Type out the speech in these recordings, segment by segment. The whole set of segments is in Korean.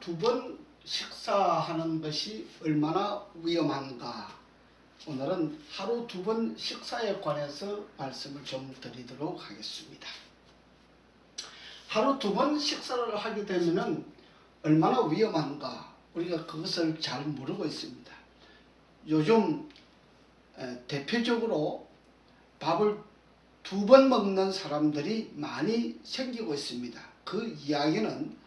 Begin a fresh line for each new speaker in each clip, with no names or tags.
두 번 식사하는 것이 얼마나 위험한가. 오늘은 하루 두 번 식사에 관해서 말씀을 좀 드리도록 하겠습니다. 하루 두 번 식사를 하게 되면 얼마나 위험한가, 우리가 그것을 잘 모르고 있습니다. 요즘 대표적으로 밥을 두 번 먹는 사람들이 많이 생기고 있습니다. 그 이야기는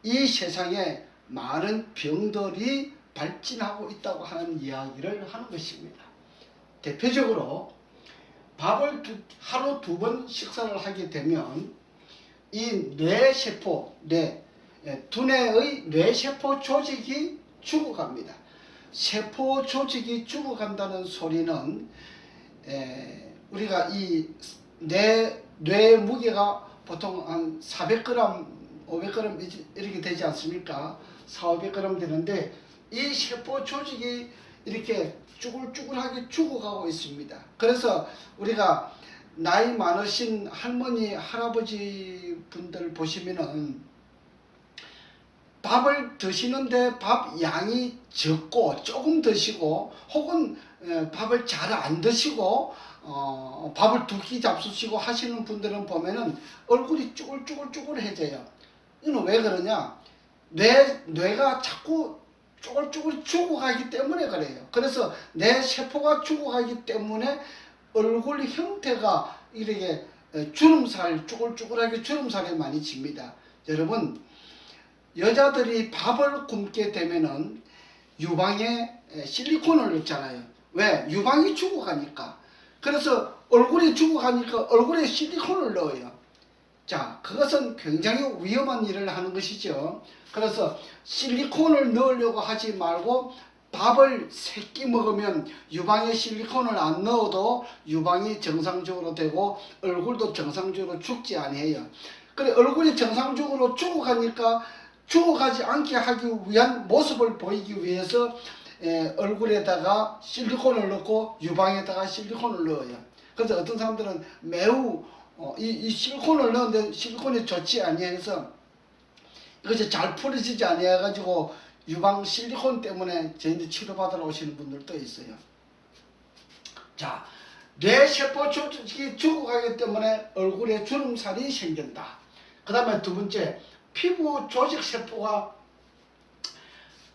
이 세상에 많은 병들이 발진하고 있다고 하는 이야기를 하는 것입니다. 대표적으로 밥을 하루 두 번 식사를 하게 되면 이 뇌세포, 두뇌의 뇌세포 조직이 죽어갑니다. 세포 조직이 죽어간다는 소리는 우리가 이 뇌 무게가 보통 한 400g, 500g 이렇게 되지 않습니까? 400~500g 되는데 이 세포 조직이 이렇게 쭈글쭈글하게 죽어가고 있습니다. 그래서 우리가 나이 많으신 할머니, 할아버지 분들 보시면은 밥을 드시는데 밥 양이 적고 조금 드시고, 혹은 밥을 잘 안 드시고 밥을 두 끼 잡수시고 하시는 분들은 보면은 얼굴이 쭈글쭈글해져요. 이는 왜 그러냐? 뇌가 자꾸 쭈글쭈글 죽어가기 때문에 그래요. 그래서 내 세포가 죽어가기 때문에 얼굴 형태가 이렇게 주름살, 쭈글쭈글하게 주름살이 많이 집니다. 여러분, 여자들이 밥을 굶게 되면은 유방에 실리콘을 넣잖아요. 왜? 유방이 죽어가니까. 그래서 얼굴이 죽어가니까 얼굴에 실리콘을 넣어요. 자, 그것은 굉장히 위험한 일을 하는 것이죠. 그래서 실리콘을 넣으려고 하지 말고 밥을 3끼 먹으면 유방에 실리콘을 안 넣어도 유방이 정상적으로 되고 얼굴도 정상적으로 죽지 아니해요. 그래, 얼굴이 정상적으로 죽어가니까 죽어가지 않게 하기 위한 모습을 보이기 위해서 얼굴에다가 실리콘을 넣고 유방에다가 실리콘을 넣어요. 그래서 어떤 사람들은 매우 이 실리콘을 넣었는데 실리콘이 좋지 아니해서 이것이 잘 풀어지지 아니해가지고 유방 실리콘 때문에 저희들 치료받으러 오시는 분들도 있어요. 자, 뇌세포 조직이 죽어가기 때문에 얼굴에 주름살이 생긴다. 그 다음에 두 번째, 피부 조직 세포가,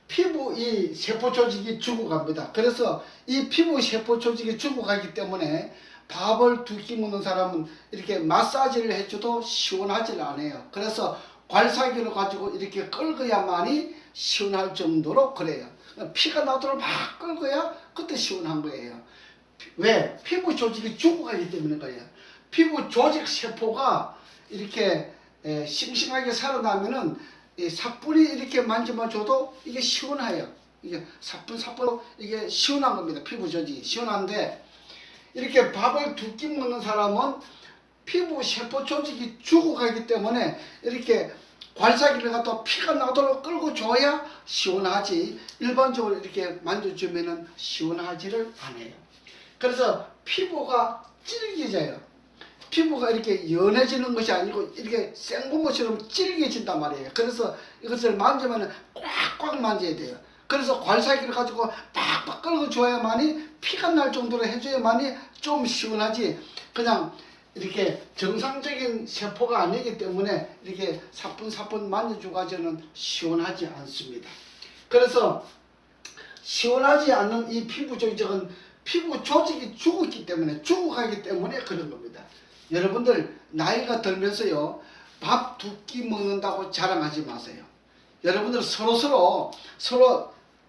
피부 이 세포 조직이 죽어갑니다. 그래서 이 피부 세포 조직이 죽어가기 때문에 밥을 두 끼 먹는 사람은 이렇게 마사지를 해줘도 시원하지 않아요. 그래서 괄사기를 가지고 이렇게 끌어야만이 시원할 정도로 그래요. 피가 나도록 막 끌어야 그때 시원한 거예요. 왜? 피부 조직이 죽어가기 때문에 그래요. 피부 조직 세포가 이렇게 싱싱하게 살아나면은 사뿐히 이렇게 만져만 줘도 이게 시원해요. 이게 사뿐사뿐 이게 시원한 겁니다. 피부 조직이 시원한데, 이렇게 밥을 두 끼 먹는 사람은 피부 세포 조직이 죽어가기 때문에 이렇게 괄사기를 갖다 피가 나도록 끌고 줘야 시원하지, 일반적으로 이렇게 만져주면은 시원하지를 않아요. 그래서 피부가 질겨져요. 피부가 이렇게 연해지는 것이 아니고 이렇게 생고무처럼 질겨진단 말이에요. 그래서 이것을 만지면 꽉꽉 만져야 돼요. 그래서 괄사기를 가지고 팍팍 끌고 줘야만이 피가 날 정도로 해줘야만이 좀 시원하지, 그냥 이렇게 정상적인 세포가 아니기 때문에 이렇게 사뿐사뿐 만져줘가지고는 시원하지 않습니다. 그래서 시원하지 않는 이 피부 조직은 피부 조직이 죽었기 때문에, 죽어가기 때문에 그런 겁니다. 여러분들 나이가 들면서요, 밥 두 끼 먹는다고 자랑하지 마세요. 여러분들 서로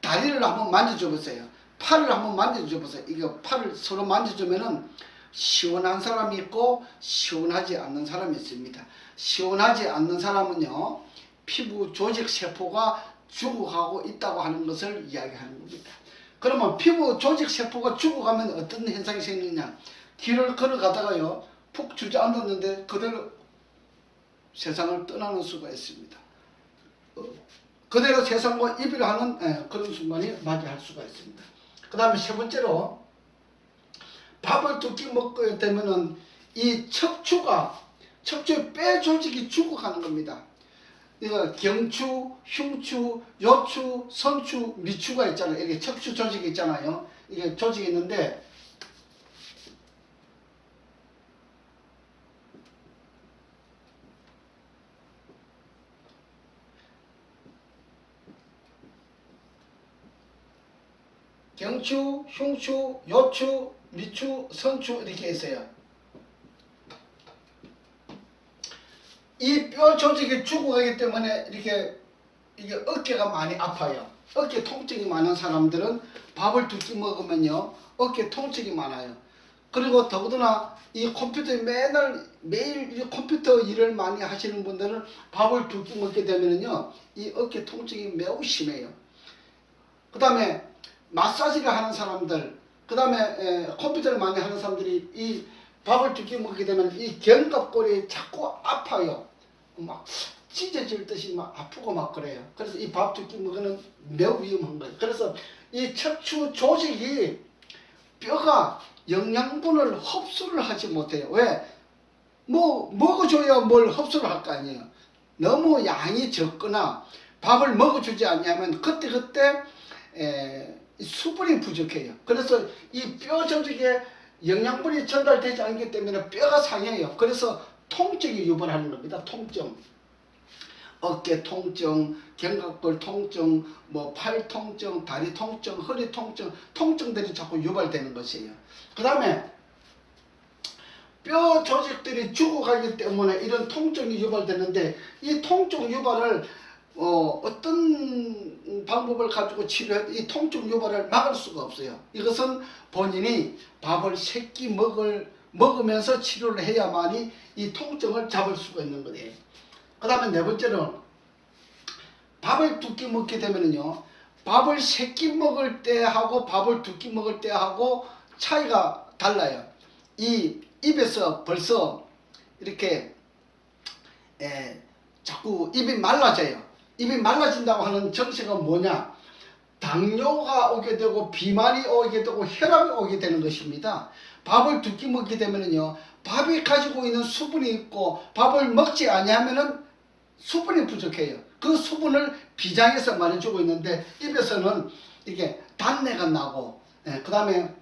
다리를 한번 만져줘 보세요. 팔을 한번 만져줘 보세요. 이거 팔을 서로 만져주면은 시원한 사람이 있고 시원하지 않는 사람이 있습니다. 시원하지 않는 사람은요, 피부 조직 세포가 죽어가고 있다고 하는 것을 이야기하는 겁니다. 그러면 피부 조직 세포가 죽어가면 어떤 현상이 생기냐? 길을 걸어가다가요, 푹 주저앉았는데 그대로 세상을 떠나는 수가 있습니다. 그대로 세상과 이별하는 그런 순간이 맞이할 수가 있습니다. 그 다음에 세 번째로, 밥을 두 끼 먹게 되면은 이 척추 뼈 조직이 죽어가는 겁니다. 이거 경추, 흉추, 요추, 선추, 미추가 있잖아요. 이게 척추 조직이 있잖아요. 이게 조직이 있는데 경추, 흉추, 요추, 미추, 선추 이렇게 있어요. 이 뼈 조직이 죽어가기 때문에 이렇게 이게 어깨가 많이 아파요. 어깨 통증이 많은 사람들은 밥을 두 끼 먹으면요 어깨 통증이 많아요. 그리고 더구나 이 컴퓨터에 매일 이 컴퓨터 일을 많이 하시는 분들은 밥을 두 끼 먹게 되면요 이 어깨 통증이 매우 심해요. 그 다음에 마사지를 하는 사람들, 그 다음에 컴퓨터를 많이 하는 사람들이 이 밥을 두 끼 먹게 되면 이 견갑골이 자꾸 아파요. 막 찢어질 듯이 막 아프고 막 그래요. 그래서 이 밥 두 끼 먹으면 매우 위험한 거예요. 그래서 이 척추 조직이 뼈가 영양분을 흡수를 하지 못해요. 왜? 뭐 먹어줘야 뭘 흡수를 할 거 아니에요. 너무 양이 적거나 밥을 먹어주지 않냐면 그때그때 수분이 부족해요. 그래서 이 뼈 조직에 영양분이 전달되지 않기 때문에 뼈가 상해요. 그래서 통증이 유발하는 겁니다. 통증. 어깨 통증, 견갑골 통증, 뭐 팔 통증, 다리 통증, 허리 통증, 통증들이 자꾸 유발되는 것이에요. 그 다음에 뼈 조직들이 죽어가기 때문에 이런 통증이 유발되는데 이 통증 유발을 어떤 방법을 가지고 치료해도 이 통증 유발을 막을 수가 없어요. 이것은 본인이 밥을 3끼 먹으면서 치료를 해야만이 이 통증을 잡을 수가 있는 거예요. 그 다음에 네 번째는 밥을 두 끼 먹게 되면요 밥을 3끼 먹을 때하고 밥을 두 끼 먹을 때하고 차이가 달라요. 이 입에서 벌써 이렇게 자꾸 입이 말라져요. 입이 말라진다고 하는 정체가 뭐냐? 당뇨가 오게 되고 비만이 오게 되고 혈압이 오게 되는 것입니다. 밥을 두 끼 먹게 되면요 밥이 가지고 있는 수분이 있고 밥을 먹지 아니하면은 수분이 부족해요. 그 수분을 비장에서 많이 주고 있는데 입에서는 이게 단내가 나고 그 다음에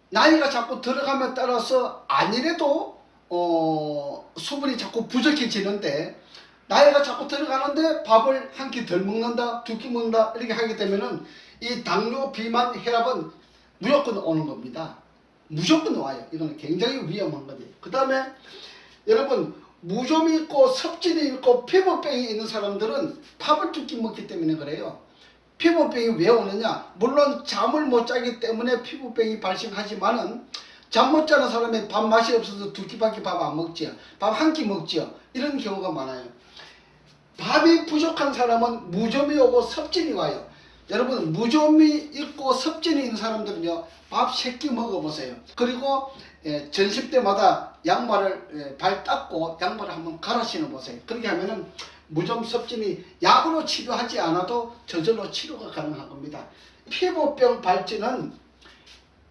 나이가 자꾸 들어가면 따라서 아니래도 수분이 자꾸 부족해지는데 나이가 자꾸 들어가는데 밥을 한 끼 덜 먹는다, 두 끼 먹는다 이렇게 하게 되면은 이 당뇨, 비만, 혈압은 무조건 오는 겁니다. 무조건 와요. 이거는 굉장히 위험한 거예요. 그 다음에 여러분 무좀이 있고 섭진이 있고 피부병이 있는 사람들은 밥을 두 끼 먹기 때문에 그래요. 피부병이 왜 오느냐? 물론 잠을 못 자기 때문에 피부병이 발생하지만은 잠 못 자는 사람이 밥 맛이 없어서 두 끼밖에 밥 안 먹지요. 밥 한 끼 먹지요. 이런 경우가 많아요. 밥이 부족한 사람은 무좀이 오고 섭진이 와요. 여러분 무좀이 있고 섭진이 있는 사람들은요 밥 3끼 먹어보세요. 그리고 전십 때마다 양말을 발 닦고 양말을 한번 갈아 신어보세요. 그렇게 하면은 무좀 섭진이 약으로 치료하지 않아도 저절로 치료가 가능한 겁니다. 피부병 발진은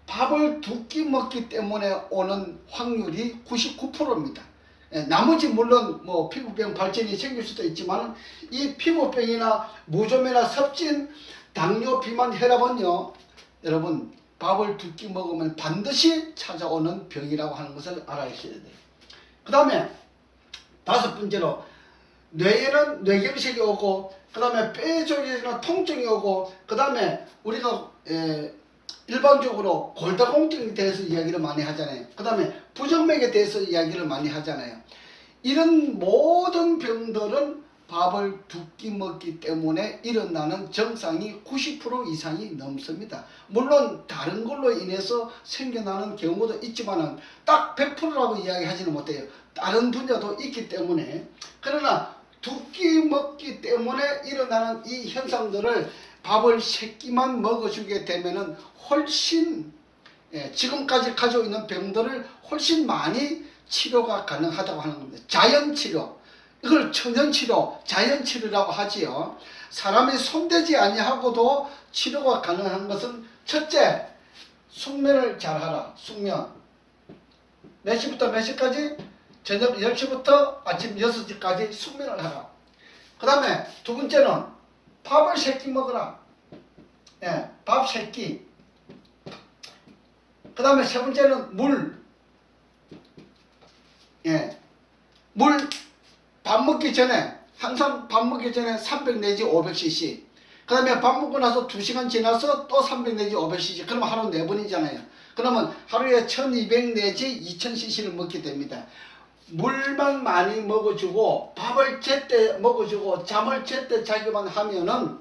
밥을 두 끼 먹기 때문에 오는 확률이 99%입니다. 나머지 물론 뭐 피부병 발진이 생길 수도 있지만 이 피부병이나 무좀이나 섭진, 당뇨, 비만, 혈압은요 여러분 밥을 두 끼 먹으면 반드시 찾아오는 병이라고 하는 것을 알아주셔야 돼요. 그 다음에 다섯 번째로 뇌에는 뇌경색이 오고 그 다음에 뼈 조직에는 통증이 오고 그 다음에 우리가 일반적으로 골다공증에 대해서 이야기를 많이 하잖아요. 그 다음에 부정맥에 대해서 이야기를 많이 하잖아요. 이런 모든 병들은 밥을 두 끼 먹기 때문에 일어나는 증상이 90% 이상이 넘습니다. 물론 다른 걸로 인해서 생겨나는 경우도 있지만은 딱 100%라고 이야기하지는 못해요. 다른 분야도 있기 때문에. 그러나 두 끼 먹기 때문에 일어나는 이 현상들을 밥을 3끼만 먹어주게 되면은 훨씬 지금까지 가지고 있는 병들을 훨씬 많이 치료가 가능하다고 하는 겁니다. 자연치료, 이걸 천연치료, 자연치료라고 하지요. 사람이 손대지 아니하고도 치료가 가능한 것은 첫째, 숙면을 잘하라. 숙면. 몇 시부터 몇 시까지? 저녁 10시부터 아침 6시까지 숙면을 하라. 그 다음에 두 번째는 밥을 3끼 먹어라. 예, 밥 3끼. 그 다음에 세 번째는 물. 예, 물 밥 먹기 전에 항상 밥 먹기 전에 300 내지 500cc. 그 다음에 밥 먹고 나서 2시간 지나서 또 300 내지 500cc. 그러면 하루 4번이잖아요. 그러면 하루에 1200 내지 2000cc를 먹게 됩니다. 물만 많이 먹어주고 밥을 제때 먹어주고 잠을 제때 자기만 하면은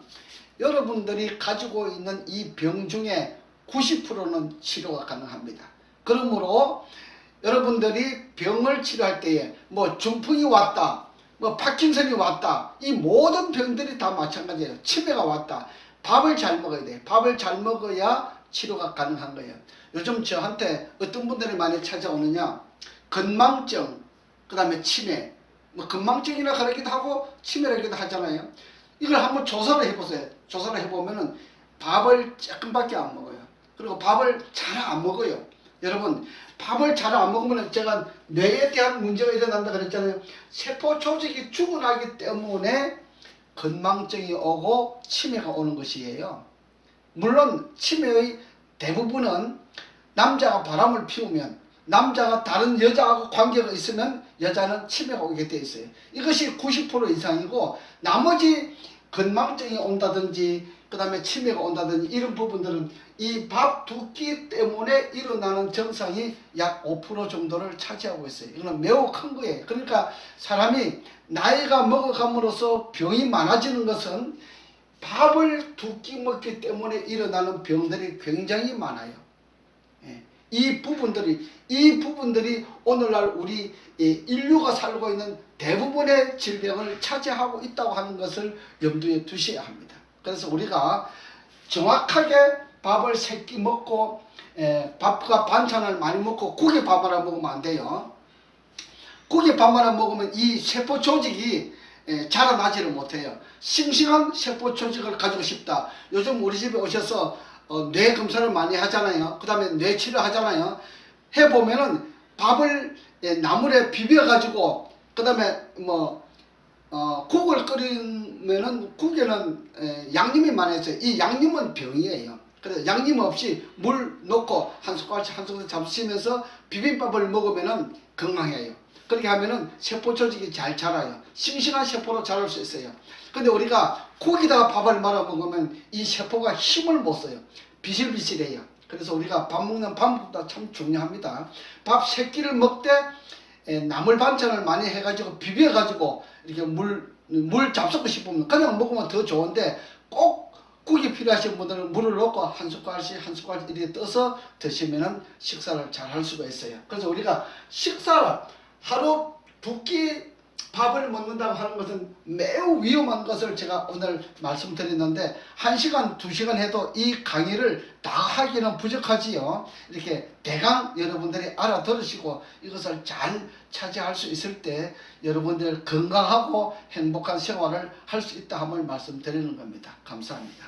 여러분들이 가지고 있는 이 병 중에 90%는 치료가 가능합니다. 그러므로 여러분들이 병을 치료할 때에 뭐 중풍이 왔다, 뭐 파킨슨이 왔다, 이 모든 병들이 다 마찬가지예요. 치매가 왔다. 밥을 잘 먹어야 돼. 밥을 잘 먹어야 치료가 가능한 거예요. 요즘 저한테 어떤 분들이 많이 찾아오느냐, 건망증, 그 다음에 치매, 뭐 건망증이라 그러기도 하고 치매라기도 하잖아요. 이걸 한번 조사를 해보세요. 조사를 해보면은 밥을 조금밖에 안 먹어요. 그리고 밥을 잘 안 먹어요. 여러분, 밥을 잘 안 먹으면 제가 뇌에 대한 문제가 일어난다 그랬잖아요. 세포 조직이 죽어나기 때문에 건망증이 오고 치매가 오는 것이에요. 물론 치매의 대부분은 남자가 바람을 피우면, 남자가 다른 여자하고 관계가 있으면 여자는 치매가 오게 돼 있어요. 이것이 90% 이상이고, 나머지 건망증이 온다든지 그 다음에 치매가 온다든지 이런 부분들은 이 밥 두 끼 때문에 일어나는 증상이 약 5% 정도를 차지하고 있어요. 이거는 매우 큰 거예요. 그러니까 사람이 나이가 먹어감으로써 병이 많아지는 것은 밥을 두 끼 먹기 때문에 일어나는 병들이 굉장히 많아요. 이 부분들이 오늘날 우리 인류가 살고 있는 대부분의 질병을 차지하고 있다고 하는 것을 염두에 두셔야 합니다. 그래서 우리가 정확하게 밥을 3끼 먹고 밥과 반찬을 많이 먹고 국에 밥 하나 먹으면 안 돼요. 국에 밥 하나 먹으면 이 세포 조직이 자라나지를 못해요. 싱싱한 세포 조직을 가지고 싶다. 요즘 우리 집에 오셔서 뇌 검사를 많이 하잖아요. 그 다음에 뇌 치료 하잖아요. 해보면은 밥을 나물에 비벼가지고 그 다음에 국을 끓이면은 국에는 양념이 많이 있어요. 이 양념은 병이에요. 그래서 양념 없이 물 넣고 한 숟갈씩 한 숟갈씩 잡수시면서 비빔밥을 먹으면은 건강해요. 그렇게 하면은 세포 조직이 잘 자라요. 싱싱한 세포로 자랄 수 있어요. 근데 우리가 국에다가 밥을 말아 먹으면 이 세포가 힘을 못 써요. 비실비실해요. 그래서 우리가 밥 먹는 방법도 참 중요합니다. 밥 3끼를 먹되 나물 반찬을 많이 해가지고 비벼가지고 이렇게 물 잡수고 싶으면 그냥 먹으면 더 좋은데, 꼭 국이 필요하신 분들은 물을 넣고 한 숟갈씩 한 숟갈씩 이렇게 떠서 드시면은 식사를 잘 할 수가 있어요. 그래서 우리가 식사를 하루 2끼 밥을 먹는다고 하는 것은 매우 위험한 것을 제가 오늘 말씀드렸는데, 1시간 2시간 해도 이 강의를 다 하기는 부족하지요. 이렇게 대강 여러분들이 알아들으시고 이것을 잘 차지할 수 있을 때 여러분들 건강하고 행복한 생활을 할 수 있다 함을 말씀드리는 겁니다. 감사합니다.